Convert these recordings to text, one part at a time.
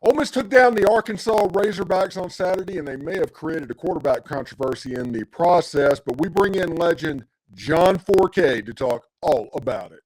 Ole Miss took down the Arkansas Razorbacks on Saturday, and they may have created a quarterback controversy in the process, but we bring in legend John Fourcade to talk all about it.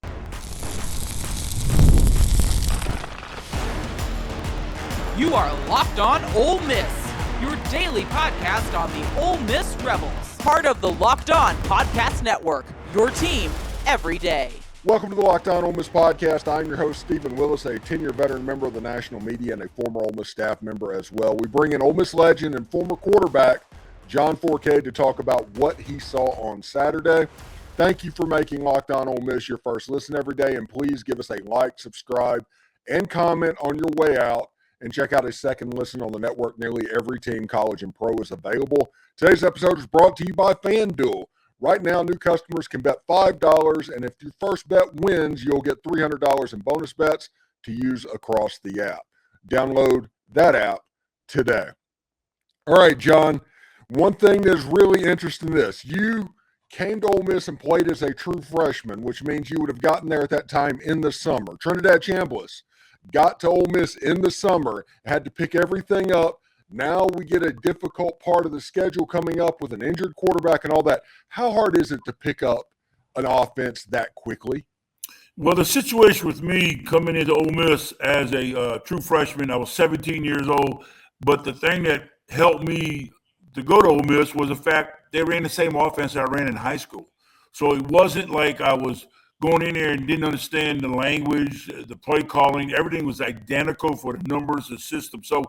You are Locked On Ole Miss, your daily podcast on the Ole Miss Rebels, part of the Locked On Podcast Network, your team every day. Welcome to the Locked On Ole Miss podcast. I'm your host, Steven Willis, a 10-year veteran member of the national media and a former Ole Miss staff member as well. We bring in Ole Miss legend and former quarterback John Fourcade to talk about what he saw on Saturday. Thank you for making Locked On Ole Miss your first listen every day, and please give us a like, subscribe, and comment on your way out, and check out a second listen on the network. Nearly every team, college and pro, is available. Today's episode is brought to you by FanDuel. Right now, new customers can bet $5, and if your first bet wins, you'll get $300 in bonus bets to use across the app. Download that app today. All right, John, one thing that's really interesting this. You came to Ole Miss and played as a true freshman, which means you would have gotten there at that time in the summer. Trinidad Chambliss got to Ole Miss in the summer, had to pick everything up. Now we get a difficult part of the schedule coming up with an injured quarterback and all that. How hard is it to pick up an offense that quickly? Well, the situation with me coming into Ole Miss as a true freshman, I was 17 years old, but the thing that helped me to go to Ole Miss was the fact they ran the same offense I ran in high school. So it wasn't like I was going in there and didn't understand the language, the play calling. Everything was identical for the numbers, the system. So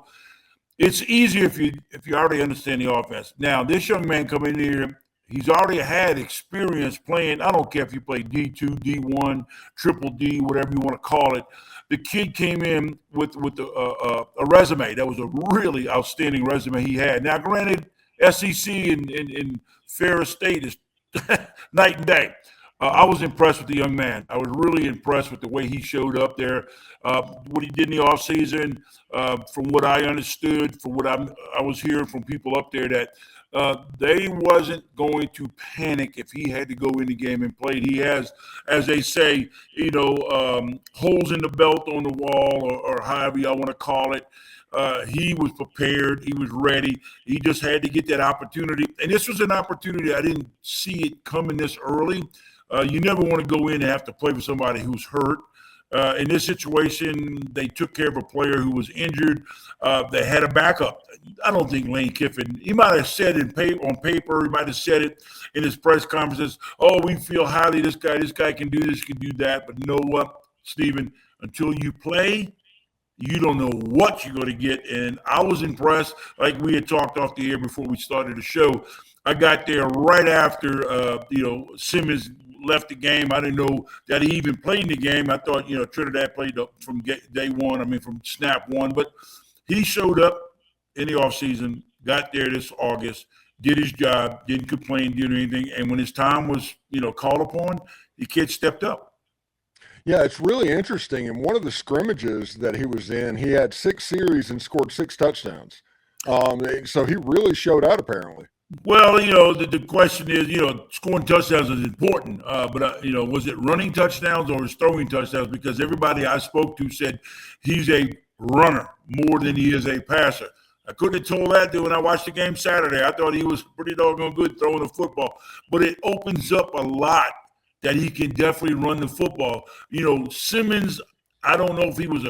it's easier if you already understand the offense. Now, this young man coming in here, he's already had experience playing. I don't care if you play D2, D1, triple D, whatever you want to call it. The kid came in with a resume. That was a really outstanding resume he had. Now, granted, SEC and Ferris State is night and day. I was impressed with the young man. I was really impressed with the way he showed up there, what he did in the offseason. From what I understood, from what I was hearing from people up there, that they wasn't going to panic if he had to go in the game and play. He has, as they say, holes in the belt on the wall, or however y'all want to call it. He was prepared. He was ready. He just had to get that opportunity. And this was an opportunity. I didn't see it coming this early. You never want to go in and have to play with somebody who's hurt. In this situation, they took care of a player who was injured. They had a backup. I don't think Lane Kiffin, he might have said it on paper, he might have said it in his press conferences, oh, we feel highly this guy can do this, can do that. But you know what, Steven, until you play, you don't know what you're going to get. And I was impressed, like we had talked off the air before we started the show. I got there right after, Simmons left the game. I didn't know that he even played in the game. I thought, Trinidad played from day one, from snap one. But he showed up in the offseason, got there this August, did his job, didn't complain, didn't do anything. And when his time was, called upon, the kid stepped up. Yeah, it's really interesting. In one of the scrimmages that he was in, he had 6 series and scored 6 touchdowns. So he really showed out apparently. Well, the question is, scoring touchdowns is important, but was it running touchdowns or was throwing touchdowns? Because everybody I spoke to said he's a runner more than he is a passer. I couldn't have told that when I watched the game Saturday. I thought he was pretty doggone good throwing the football, but it opens up a lot that he can definitely run the football. Simmons, I don't know if he was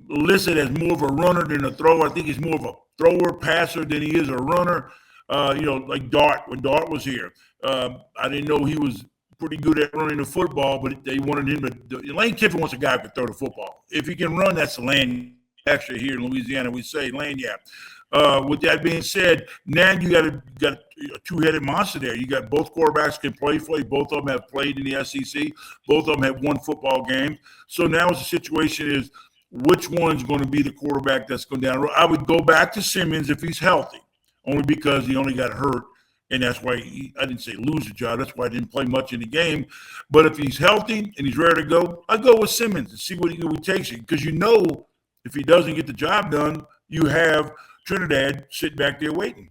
listed as more of a runner than a thrower. I think he's more of a thrower, passer than he is a runner. Like Dart, when Dart was here. I didn't know he was pretty good at running the football, but they wanted him to. Lane Kiffin wants a guy who can throw the football. If he can run, that's Lane. Actually, here in Louisiana, we say Lane, yeah. With that being said, now you got a two-headed monster there. You got both quarterbacks can play. Both of them have played in the SEC. Both of them have won football games. So now the situation is, which one's going to be the quarterback that's going down the road? I would go back to Simmons if he's healthy. Only because he only got hurt, and that's why I didn't say lose the job. That's why I didn't play much in the game. But if he's healthy and he's ready to go, I'd go with Simmons and see what he takes it. Because if he doesn't get the job done, you have Trinidad sit back there waiting.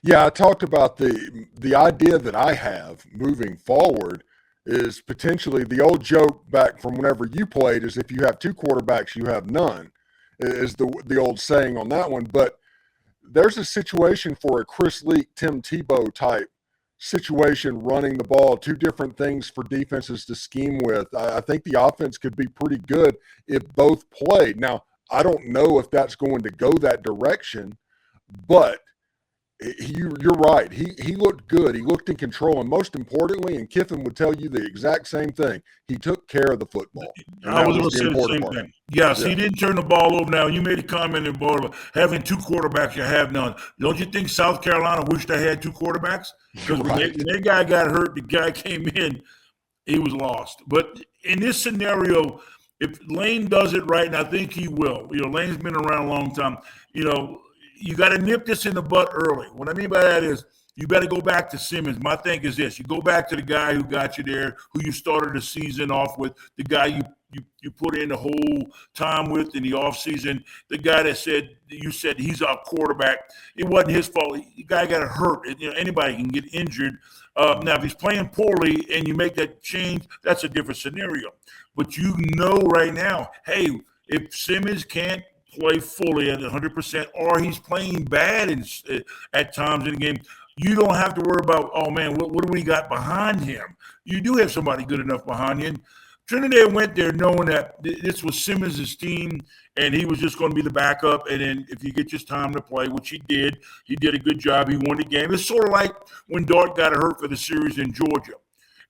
Yeah, I talked about the idea that I have moving forward is potentially the old joke back from whenever you played is if you have 2 quarterbacks, you have none. is the old saying on that one. But there's a situation for a Chris Leak, Tim Tebow type situation running the ball, two different things for defenses to scheme with. I think the offense could be pretty good if both played. Now, I don't know if that's going to go that direction, but you're right. He looked good. He looked in control. And most importantly, and Kiffin would tell you the exact same thing, he took care of the football. I was going to say the same thing. Yes, he didn't turn the ball over. Now, you made a comment about having two quarterbacks, you have none. Don't you think South Carolina wished they had two quarterbacks? Because when that guy got hurt, the guy came in, he was lost. But in this scenario, if Lane does it right, and I think he will, Lane's been around a long time, you got to nip this in the butt early. What I mean by that is you better go back to Simmons. My thing is this. You go back to the guy who got you there, who you started the season off with, the guy you put in the whole time with in the offseason, the guy that you said he's our quarterback. It wasn't his fault. The guy got hurt. Anybody can get injured. Now, if he's playing poorly and you make that change, that's a different scenario. But right now, hey, if Simmons can't play fully at 100%, or he's playing bad at times in the game, you don't have to worry about, oh man, what do we got behind him? You do have somebody good enough behind you. Trinidad went there knowing that this was Simmons' team and he was just going to be the backup. And then if you get just time to play, which he did a good job. He won the game. It's sort of like when Dart got hurt for the series in Georgia.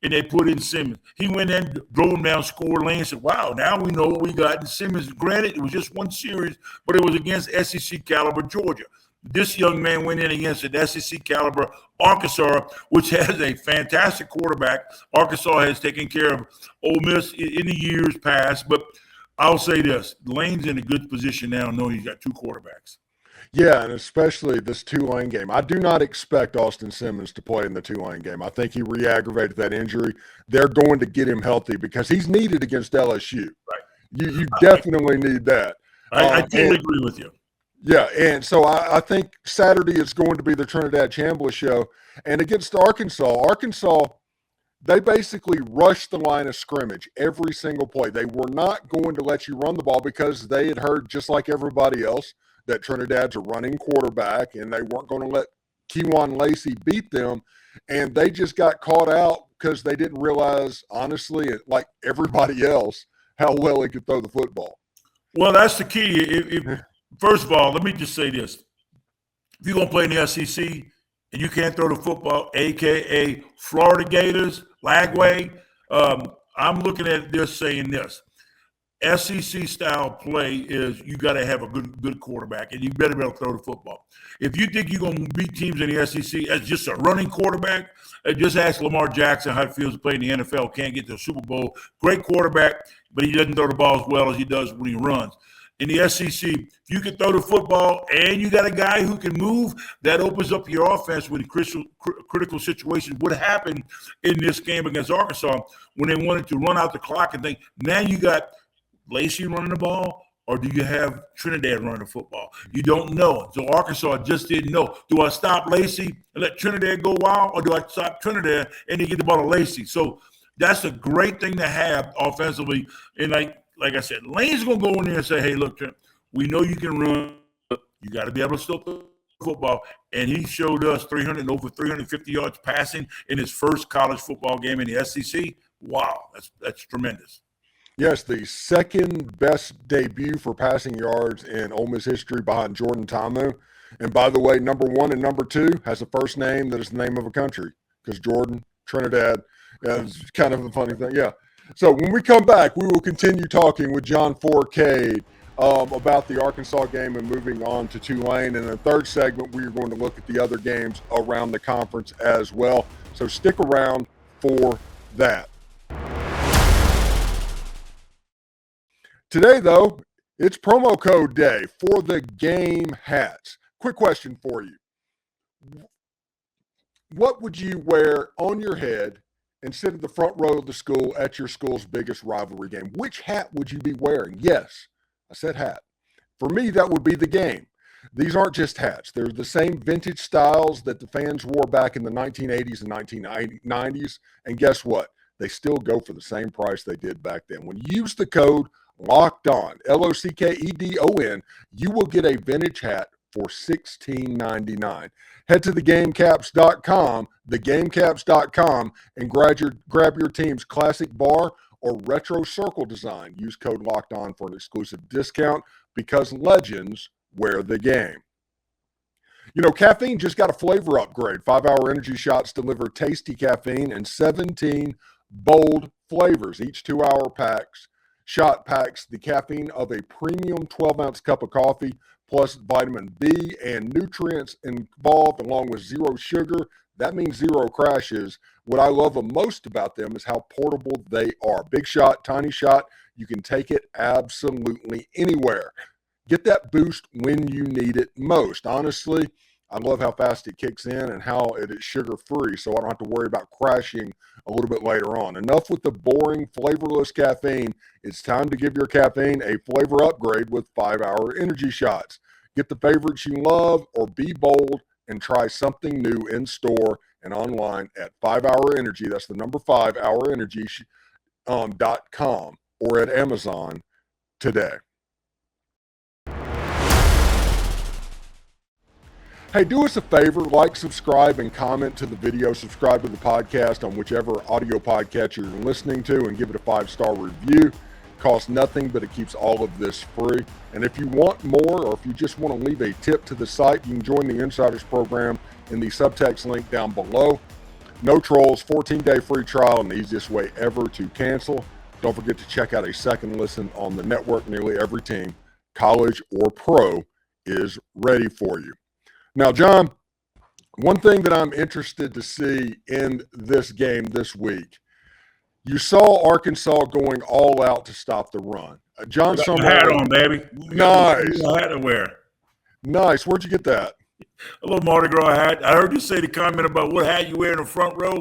And they put in Simmons. He went in, drove him down, scored. Lane said, wow, now we know what we got in Simmons. Granted, it was just one series, but it was against SEC caliber Georgia. This young man went in against an SEC caliber Arkansas, which has a fantastic quarterback. Arkansas has taken care of Ole Miss in the years past. But I'll say this, Lane's in a good position now knowing he's got two quarterbacks. Yeah, and especially this Tulane game. I do not expect Austin Simmons to play in the Tulane game. I think he re-aggravated that injury. They're going to get him healthy because he's needed against LSU. Right. You definitely need that. I totally agree with you. Yeah, and so I think Saturday is going to be the Trinidad Chambliss show. And against Arkansas, they basically rushed the line of scrimmage every single play. They were not going to let you run the ball because they had heard, just like everybody else, that Trinidad's a running quarterback, and they weren't going to let Kewan Lacey beat them. And they just got caught out because they didn't realize, honestly, like everybody else, how well he could throw the football. Well, that's the key. First of all, let me just say this. If you're going to play in the SEC and you can't throw the football, a.k.a. Florida Gators, Lagway, I'm looking at this saying this. SEC style play is you got to have a good quarterback, and you better be able to throw the football. If you think you're going to beat teams in the SEC as just a running quarterback, just ask Lamar Jackson how it feels to play in the NFL, can't get to the Super Bowl. Great quarterback, but he doesn't throw the ball as well as he does when he runs. In the SEC, if you can throw the football and you got a guy who can move, that opens up your offense when critical situations would happen in this game against Arkansas when they wanted to run out the clock and think, now you got Lacey running the ball, or do you have Trinidad running the football? You don't know. So Arkansas just didn't know. Do I stop Lacey and let Trinidad go wild, or do I stop Trinidad and then get the ball to Lacey? So that's a great thing to have offensively. And like I said, Lane's going to go in there and say, hey, look, Trent, we know you can run. You got to be able to still play football. And he showed us over 350 yards passing in his first college football game in the SEC. Wow, that's tremendous. Yes, the second best debut for passing yards in Ole Miss history behind Jordan Ta'amu. And by the way, number 1 and number 2 has a first name that is the name of a country because Jordan, Trinidad, it's kind of a funny thing. Yeah. So when we come back, we will continue talking with John Fourcade about the Arkansas game and moving on to Tulane. And in the third segment, we are going to look at the other games around the conference as well. So stick around for that. Today, though, it's promo code day for the game hats. Quick question for you. What would you wear on your head and sit at the front row of the school at your school's biggest rivalry game? Which hat would you be wearing? Yes, I said hat. For me, that would be the game. These aren't just hats. They're the same vintage styles that the fans wore back in the 1980s and 1990s. And guess what? They still go for the same price they did back then. When you use the code Locked On, LOCKEDON, you will get a vintage hat for $16.99. Head to thegamecaps.com, and grab your team's classic bar or retro circle design. Use code Locked On for an exclusive discount, because legends wear the game. You know, caffeine just got a flavor upgrade. 5-hour energy shots deliver tasty caffeine in 17 bold flavors. Each 2-hour shot packs the caffeine of a premium 12-ounce cup of coffee, plus vitamin B and nutrients involved, along with zero sugar. That means zero crashes. What I love the most about them is how portable they are. Big shot, tiny shot, you can take it absolutely anywhere. Get that boost when you need it most. Honestly, I love how fast it kicks in and how it is sugar-free, so I don't have to worry about crashing a little bit later on. Enough with the boring, flavorless caffeine. It's time to give your caffeine a flavor upgrade with 5-hour energy shots. Get the favorites you love, or be bold and try something new in store and online at 5-Hour Energy. That's the number 5hourenergy.com, or at Amazon today. Hey, do us a favor, like, subscribe, and comment to the video. Subscribe to the podcast on whichever audio podcast you're listening to, and give it a 5-star review. It costs nothing, but it keeps all of this free. And if you want more, or if you just want to leave a tip to the site, you can join the Insiders program in the subtext link down below. No trolls, 14-day free trial, and the easiest way ever to cancel. Don't forget to check out a second listen on the network. Nearly every team, college or pro, is ready for you. Now, John, one thing that I'm interested to see in this game this week, you saw Arkansas going all out to stop the run. John Summerall. Hat on, baby. Nice. A hat to wear. Nice. Where'd you get that? A little Mardi Gras hat. I heard you say the comment about what hat you wear in the front row.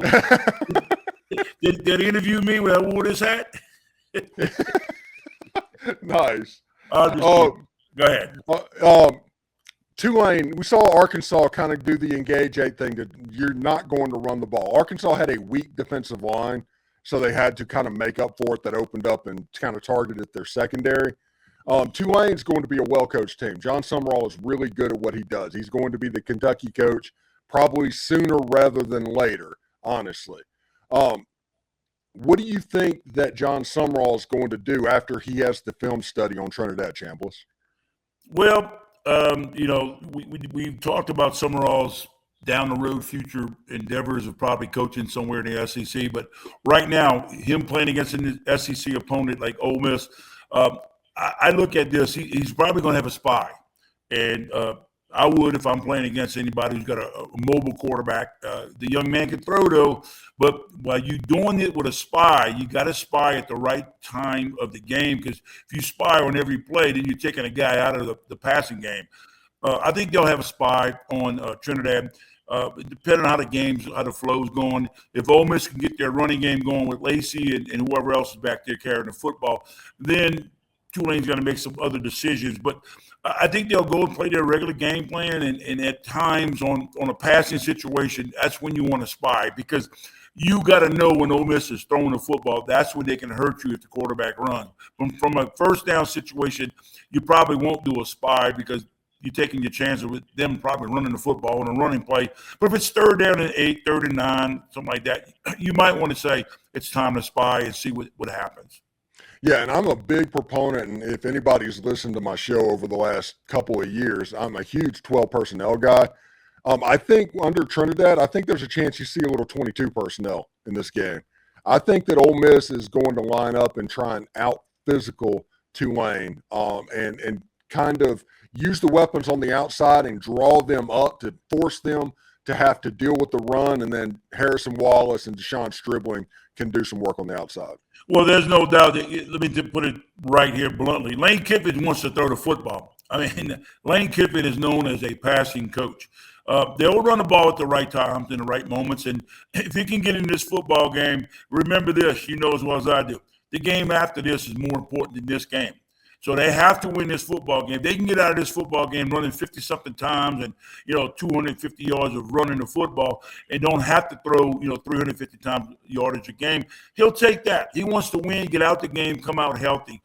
did he interview me when I wore this hat? Nice. Go ahead. Tulane, we saw Arkansas kind of do the engage 8 thing, that you're not going to run the ball. Arkansas had a weak defensive line, so they had to kind of make up for it. That opened up and kind of targeted their secondary. Tulane's going to be a well-coached team. John Summerall is really good at what he does. He's going to be the Kentucky coach probably sooner rather than later, honestly. What do you think that John Summerall is going to do after he has the film study on Trinidad Chambliss? Well, we've talked about Summerall's down the road future endeavors of probably coaching somewhere in the SEC, but right now, him playing against an SEC opponent like Ole Miss, I look at this. He's probably going to have a spy, and I would if I'm playing against anybody who's got a mobile quarterback. The young man can throw, though, but while you're doing it with a spy, you got to spy at the right time of the game, because if you spy on every play, then you're taking a guy out of the passing game. I think they'll have a spy on Trinidad, depending on how the flow's going. If Ole Miss can get their running game going with Lacey and whoever else is back there carrying the football, then Tulane's going to make some other decisions. But I think they'll go and play their regular game plan, and at times on a passing situation, that's when you want to spy, because you got to know when Ole Miss is throwing the football. That's when they can hurt you if the quarterback runs. From a first down situation, you probably won't do a spy, because you're taking your chances with them probably running the football on a running play. But if it's 3rd down and 8, 3rd and 9, something like that, you might want to say it's time to spy and see what happens. Yeah, and I'm a big proponent, and if anybody's listened to my show over the last couple of years, I'm a huge 12 personnel guy. I think under Trinidad, I think there's a chance you see a little 22 personnel in this game. I think that Ole Miss is going to line up and try and out-physical Tulane, and kind of use the weapons on the outside and draw them up to force them to have to deal with the run, and then Harrison Wallace and Deshaun Stribling can do some work on the outside. Well, there's no doubt that, let me put it right here bluntly, Lane Kiffin wants to throw the football. I mean, Lane Kiffin is known as a passing coach. They'll run the ball at the right times in the right moments, and if he can get in this football game, remember this, you know as well as I do, the game after this is more important than this game. So they have to win this football game. They can get out of this football game running 50-something times and, 250 yards of running the football, and don't have to throw, 350 times yardage a game. He'll take that. He wants to win, get out the game, come out healthy.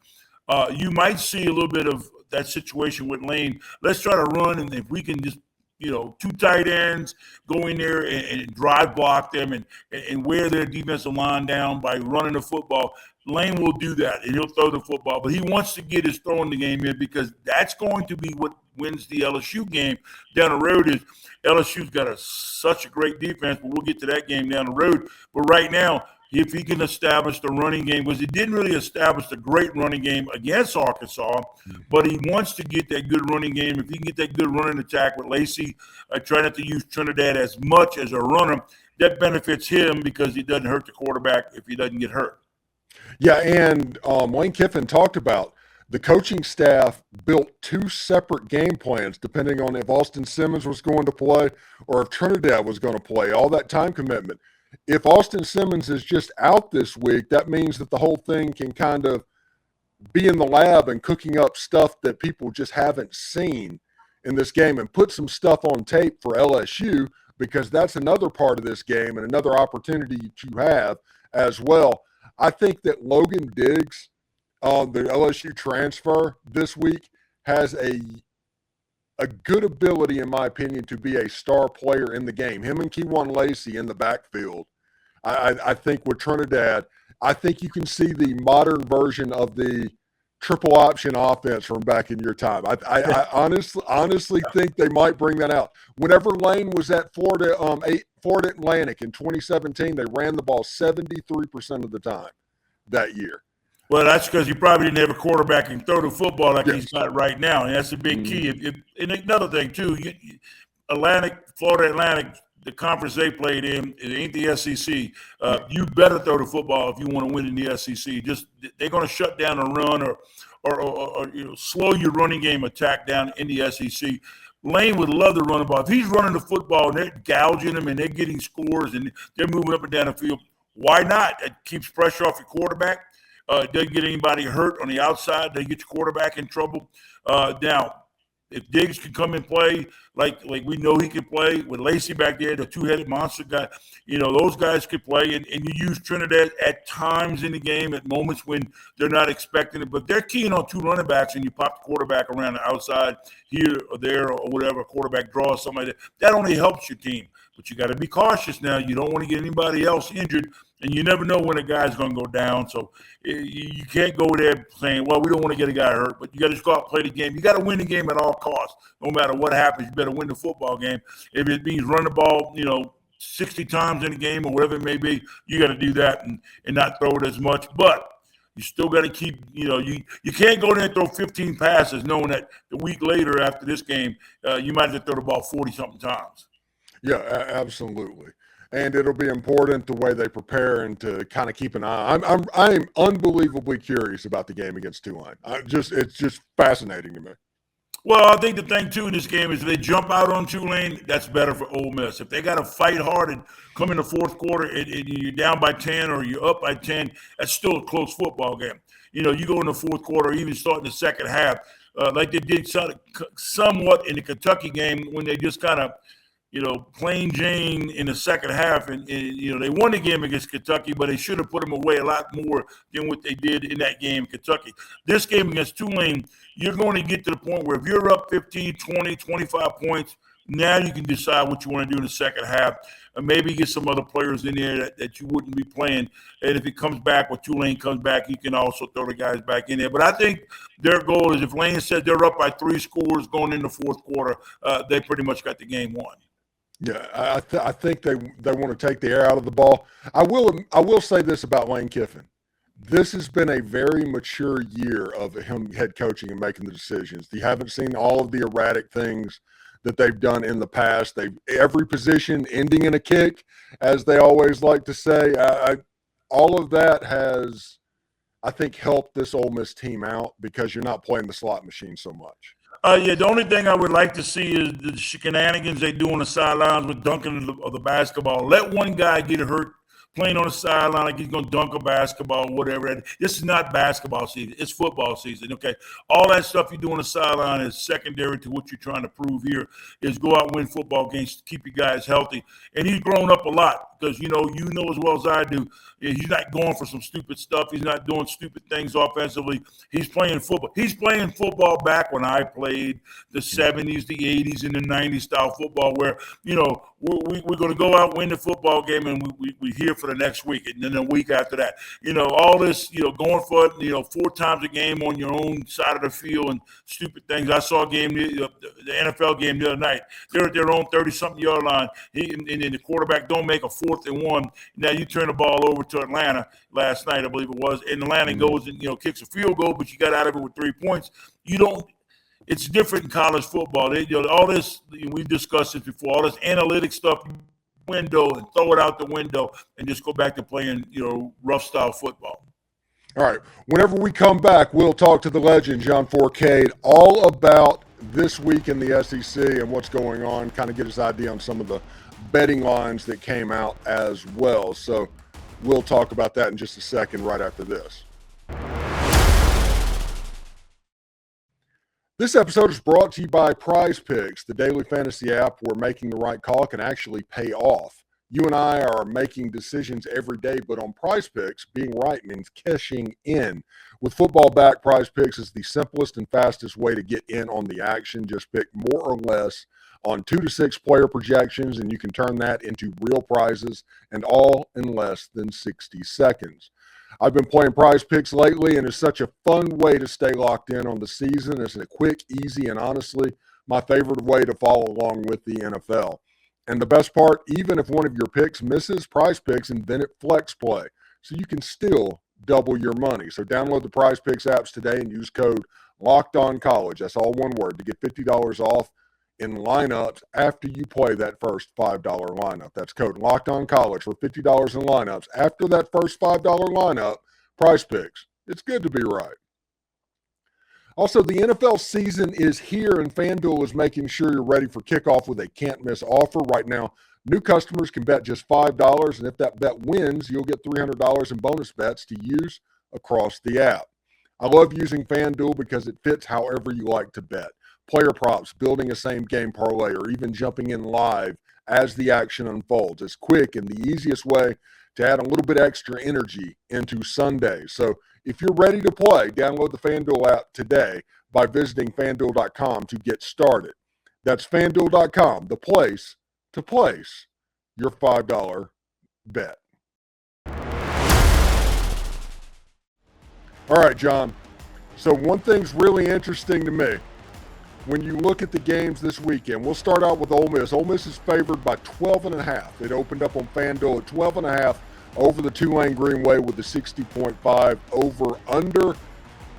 You might see a little bit of that situation with Lane. Let's try to run, and if we can just, two tight ends go in there and drive block them and wear their defensive line down by running the football, Lane will do that, and he'll throw the football. But he wants to get his throwing the game in, because that's going to be what wins the LSU game down the road. Is LSU's got such a great defense, but we'll get to that game down the road. But right now, if he can establish the running game, because he didn't really establish the great running game against Arkansas, but he wants to get that good running game. If he can get that good running attack with Lacey, try not to use Trinidad as much as a runner, that benefits him because he doesn't hurt the quarterback if he doesn't get hurt. Yeah, and Lane Kiffin talked about the coaching staff built 2 separate game plans depending on if Austin Simmons was going to play or if Trinidad was going to play, all that time commitment. If Austin Simmons is just out this week, that means that the whole thing can kind of be in the lab and cooking up stuff that people just haven't seen in this game and put some stuff on tape for LSU, because that's another part of this game and another opportunity to have as well. I think that Logan Diggs, the LSU transfer this week, has a good ability, in my opinion, to be a star player in the game. Him and Keywan Lacey in the backfield. I think with Trinidad, I think you can see the modern version of the triple option offense from back in your time. I honestly think they might bring that out. Whenever Lane was at Florida Atlantic in 2017, they ran the ball 73% of the time that year. Well, that's because he probably didn't have a quarterback and throw the football like he's got right now, and that's a big key. And another thing, too, Florida Atlantic, the conference they played in, it ain't the SEC. You better throw the football if you want to win in the SEC. They're going to shut down a run or slow your running game attack down in the SEC. Lane would love to run the ball. If he's running the football and they're gouging him and they're getting scores and they're moving up and down the field, why not? It keeps pressure off your quarterback. Doesn't get anybody hurt on the outside. They get your quarterback in trouble. Now, if Diggs can come and play like we know he can play with Lacey back there, the two-headed monster guy, those guys could play. And you use Trinidad at times in the game, at moments when they're not expecting it. But they're keying on 2 running backs, and you pop the quarterback around the outside here or there or whatever, quarterback draw, something like that. That only helps your team. But you got to be cautious now. You don't want to get anybody else injured, and you never know when a guy's going to go down. So you can't go there saying, well, we don't want to get a guy hurt, but you got to just go out and play the game. You got to win the game at all costs. No matter what happens, you better win the football game. If it means run the ball, 60 times in the game or whatever it may be, you got to do that and not throw it as much. But you still got to keep, you can't go there and throw 15 passes knowing that the week later after this game, you might have to throw the ball 40-something times. Yeah, absolutely. And it'll be important the way they prepare and to kind of keep an eye. I'm unbelievably curious about the game against Tulane. It's just fascinating to me. Well, I think the thing, too, in this game is if they jump out on Tulane, that's better for Ole Miss. If they got to fight hard and come in the fourth quarter and you're down by 10 or you're up by 10, that's still a close football game. You go in the fourth quarter, even starting the second half, like they did somewhat in the Kentucky game when they just kind of, plain Jane in the second half. And they won the game against Kentucky, but they should have put them away a lot more than what they did in that game in Kentucky. This game against Tulane, you're going to get to the point where if you're up 15, 20, 25 points, now you can decide what you want to do in the second half and maybe get some other players in there that you wouldn't be playing. And if it comes back, when Tulane comes back, you can also throw the guys back in there. But I think their goal is if Lane said they're up by 3 scores going in the fourth quarter, they pretty much got the game won. Yeah, I think they want to take the air out of the ball. I will say this about Lane Kiffin. This has been a very mature year of him head coaching and making the decisions. You haven't seen all of the erratic things that they've done in the past. Every position ending in a kick, as they always like to say. All of that has, I think, helped this Ole Miss team out because you're not playing the slot machine so much. The only thing I would like to see is the shenanigans they do on the sidelines with dunking of the basketball. Let one guy get hurt playing on the sideline like he's going to dunk a basketball, whatever. This is not basketball season. It's football season, okay? All that stuff you do on the sideline is secondary to what you're trying to prove here is go out and win football games to keep you guys healthy. And he's grown up a lot because, you know as well as I do, he's not going for some stupid stuff. He's not doing stupid things offensively. He's playing football. He's playing football back when I played the 70s, the 80s, and the 90s style football where, we're going to go out, win the football game, and we're here for the next week, and then a week after that. All this, going for it, 4 times a game on your own side of the field and stupid things. I saw a game, the NFL game the other night. They're at their own 30-something yard line, and then the quarterback don't make a 4th and 1. Now you turn the ball over to Atlanta last night, I believe it was, and Atlanta goes and, kicks a field goal, but you got out of it with 3 points. It's different in college football. All this, we've discussed it before, all this analytic stuff, window, and throw it out the window and just go back to playing, rough style football. All right. Whenever we come back, we'll talk to the legend, John Fourcade, all about this week in the SEC and what's going on, kind of get his idea on some of the betting lines that came out as well. So we'll talk about that in just a second right after this. This episode is brought to you by Prize Picks, the daily fantasy app where making the right call can actually pay off. You and I are making decisions every day, but on Prize Picks, being right means cashing in. With football back, Prize Picks is the simplest and fastest way to get in on the action. Just pick more or less on 2 to 6 player projections, and you can turn that into real prizes, and all in less than 60 seconds. I've been playing Prize Picks lately, and it's such a fun way to stay locked in on the season. It's a quick, easy, and honestly, my favorite way to follow along with the NFL. And the best part, even if one of your picks misses, Prize Picks invented Flex Play, so you can still double your money. So download the Prize Picks apps today and use code LOCKEDONCollege. That's all one word to get $50 off in lineups after you play that first $5 lineup. That's code LOCKEDONCollege for $50 in lineups. After that first $5 lineup, Prize Picks. It's good to be right. Also, the NFL season is here, and FanDuel is making sure you're ready for kickoff with a can't-miss offer. Right now, new customers can bet just $5, and if that bet wins, you'll get $300 in bonus bets to use across the app. I love using FanDuel because it fits however you like to bet. Player props, building a same-game parlay, or even jumping in live as the action unfolds. It's quick and the easiest way to add a little bit extra energy into Sunday. So if you're ready to play, download the FanDuel app today by visiting FanDuel.com to get started. That's FanDuel.com, the place to place your $5 bet. All right, John. So one thing's really interesting to me. When you look at the games this weekend, we'll start out with Ole Miss. Ole Miss is favored by 12.5. It opened up on FanDuel at 12.5 over the Tulane Greenway with the 60.5 over-under.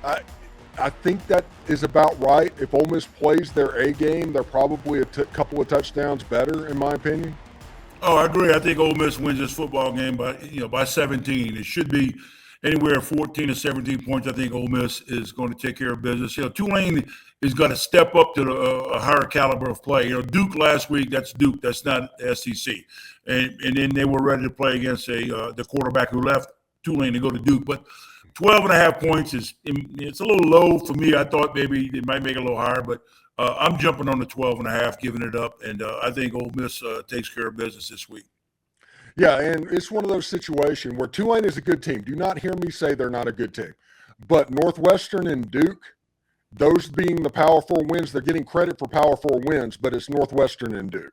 I think that is about right. If Ole Miss plays their A game, they're probably a couple of touchdowns better, in my opinion. Oh, I agree. I think Ole Miss wins this football game by 17. It should be anywhere 14 to 17 points. I think Ole Miss is going to take care of business. Tulane is going to step up to a higher caliber of play. Duke last week, that's Duke. That's not SEC. And then they were ready to play against the quarterback who left Tulane to go to Duke. But 12.5 points it's a little low for me. I thought maybe they might make it a little higher, but I'm jumping on the 12.5, giving it up. And I think Ole Miss takes care of business this week. Yeah, and it's one of those situations where Tulane is a good team. Do not hear me say they're not a good team. But Northwestern and Duke, those being the Power 4 wins, they're getting credit for Power 4 wins, but it's Northwestern and Duke.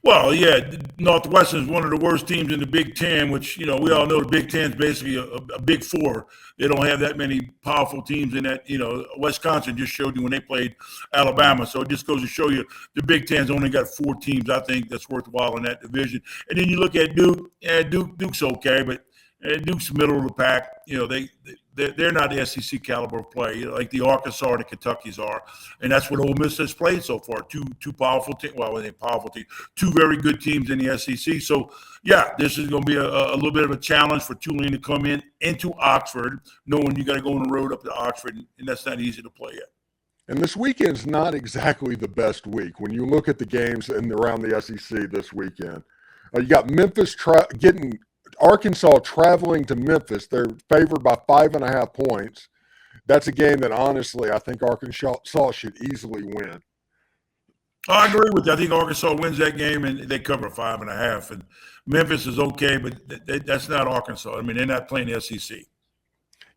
Well, yeah, Northwestern is one of the worst teams in the Big Ten, which, we all know the Big Ten is basically a Big Four. They don't have that many powerful teams in that. Wisconsin just showed you when they played Alabama. So it just goes to show you the Big Ten's only got 4 teams, I think, that's worthwhile in that division. And then you look at Duke. Yeah, Duke's okay, but Duke's middle of the pack. They're not the SEC caliber of play, like the Arkansas or the Kentuckys are, and that's what Ole Miss has played so far. Two powerful teams. Well, they powerful teams. 2 very good teams in the SEC. So, yeah, this is going to be a little bit of a challenge for Tulane to come into Oxford, knowing you got to go on the road up to Oxford, and that's not easy to play at. And this weekend's not exactly the best week when you look at the games around the SEC this weekend. You got Memphis getting Arkansas traveling to Memphis. They're favored by 5.5 points. That's a game that, honestly, I think Arkansas should easily win. I agree with you. I think Arkansas wins that game, and they cover 5.5. And Memphis is okay, but that's not Arkansas. I mean, they're not playing the SEC.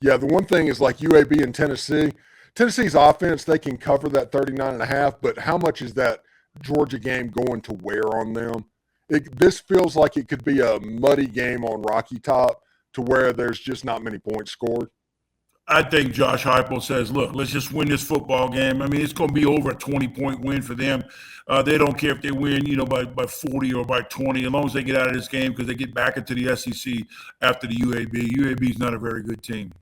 Yeah, the one thing is like UAB and Tennessee. Tennessee's offense, they can cover that 39.5, but how much is that Georgia game going to wear on them? This feels like it could be a muddy game on Rocky Top to where there's just not many points scored. I think Josh Heupel says, look, let's just win this football game. I mean, it's going to be over a 20-point win for them. They don't care if they win, by 40 or by 20, as long as they get out of this game because they get back into the SEC after the UAB. UAB is not a very good team.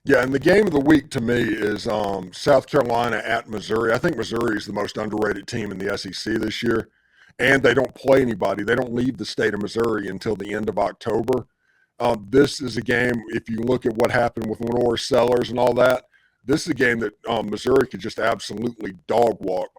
Yeah, and the game of the week to me is South Carolina at Missouri. I think Missouri is the most underrated team in the SEC this year, and they don't play anybody. They don't leave the state of Missouri until the end of October. This is a game, if you look at what happened with Lenore Sellers and all that, this is a game that Missouri could just absolutely dog walk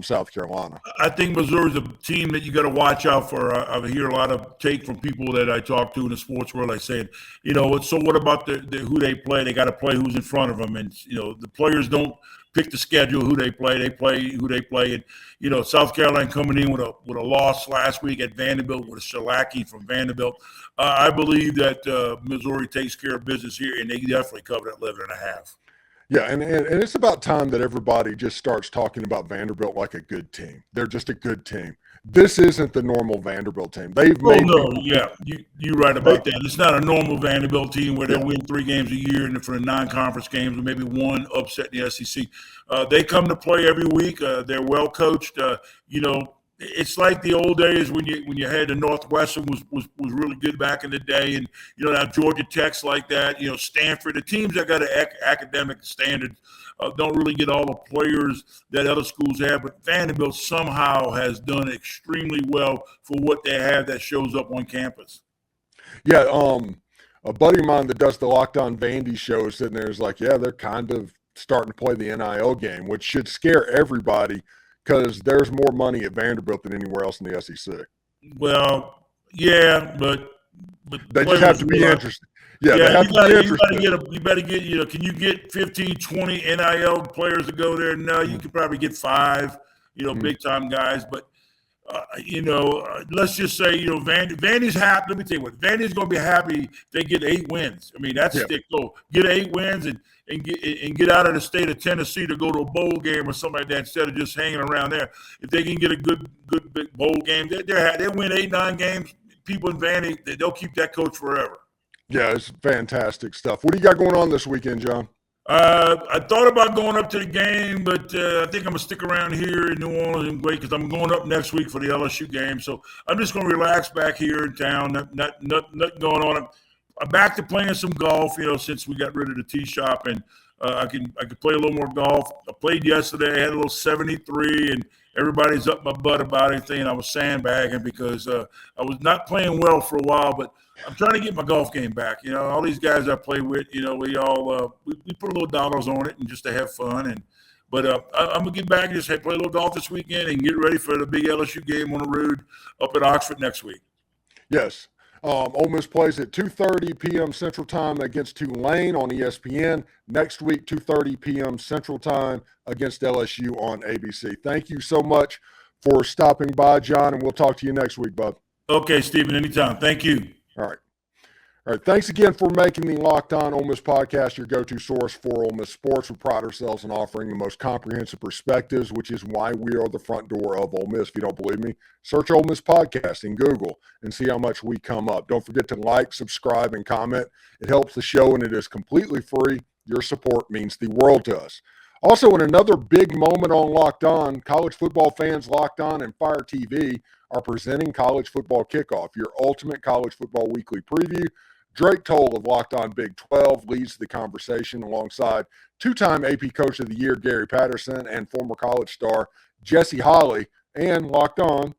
South Carolina. I think Missouri's a team that you got to watch out for. I hear a lot of take from people that I talk to in the sports world. I say, so what about who they play? They got to play who's in front of them. And, the players don't pick the schedule, who they play who they play. And, South Carolina coming in with a loss last week at Vanderbilt with a shellacking from Vanderbilt. I believe that Missouri takes care of business here, and they definitely cover that 11.5. Yeah, and it's about time that everybody just starts talking about Vanderbilt like a good team. They're just a good team. This isn't the normal Vanderbilt team. You're right about that. It's not a normal Vanderbilt team where they'll win 3 games a year and for the non-conference games or maybe one upset in the SEC. They come to play every week. They're well coached. It's like the old days when you had the Northwestern was really good back in the day, and now Georgia Tech's like that. Stanford, the teams that got an academic standard don't really get all the players that other schools have, but Vanderbilt somehow has done extremely well for what they have that shows up on campus. Yeah, a buddy of mine that does the Locked On Vandy show is sitting there is like, yeah, they're kind of starting to play the NIL game, which should scare everybody, because there's more money at Vanderbilt than anywhere else in the SEC. Well, yeah, but they just have to be interested. Yeah, they have to be interested. You better get, can you get 15, 20 NIL players to go there? No, you could probably get 5, big-time guys. But, let's just say, Vandy's happy. Let me tell you what, Vandy's going to be happy if they get 8 wins. I mean, that's their goal. Get 8 wins and get out of the state of Tennessee to go to a bowl game or something like that instead of just hanging around there. If they can get a good big bowl game, they win 8, 9 games. People in Vandy, they'll keep that coach forever. Yeah, it's fantastic stuff. What do you got going on this weekend, John? I thought about going up to the game, but I think I'm going to stick around here in New Orleans and wait because I'm going up next week for the LSU game. So I'm just going to relax back here in town. Nothing going on. I'm back to playing some golf, since we got rid of the tee shop, and I can play a little more golf. I played yesterday. I had a little 73, and everybody's up my butt about anything. And I was sandbagging because I was not playing well for a while, but I'm trying to get my golf game back. All these guys I play with, we all we put a little dollars on it and just to have fun. But I'm gonna get back and just play a little golf this weekend and get ready for the big LSU game on the road up at Oxford next week. Yes. Ole Miss plays at 2:30 p.m. Central Time against Tulane on ESPN. Next week, 2:30 p.m. Central Time against LSU on ABC. Thank you so much for stopping by, John, and we'll talk to you next week, bud. Okay, Steven, anytime. Thank you. All right. All right, thanks again for making the Locked On Ole Miss podcast your go-to source for Ole Miss sports. We pride ourselves in offering the most comprehensive perspectives, which is why we are the front door of Ole Miss. If you don't believe me, search Ole Miss podcast in Google and see how much we come up. Don't forget to like, subscribe, and comment. It helps the show, and it is completely free. Your support means the world to us. Also, in another big moment on Locked On, college football fans Locked On and Fire TV are presenting College Football Kickoff, your ultimate college football weekly preview. Drake Toll of Locked On Big 12 leads the conversation alongside two-time AP Coach of the Year Gary Patterson and former college star Jesse Holley, and Locked On,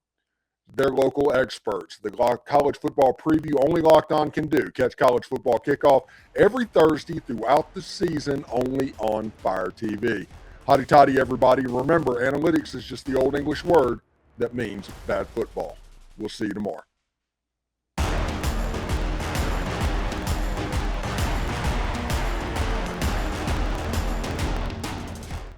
their local experts. The college football preview only Locked On can do. Catch College Football Kickoff every Thursday throughout the season only on Fire TV. Hotty toddy, everybody. Remember, analytics is just the old English word that means bad football. We'll see you tomorrow.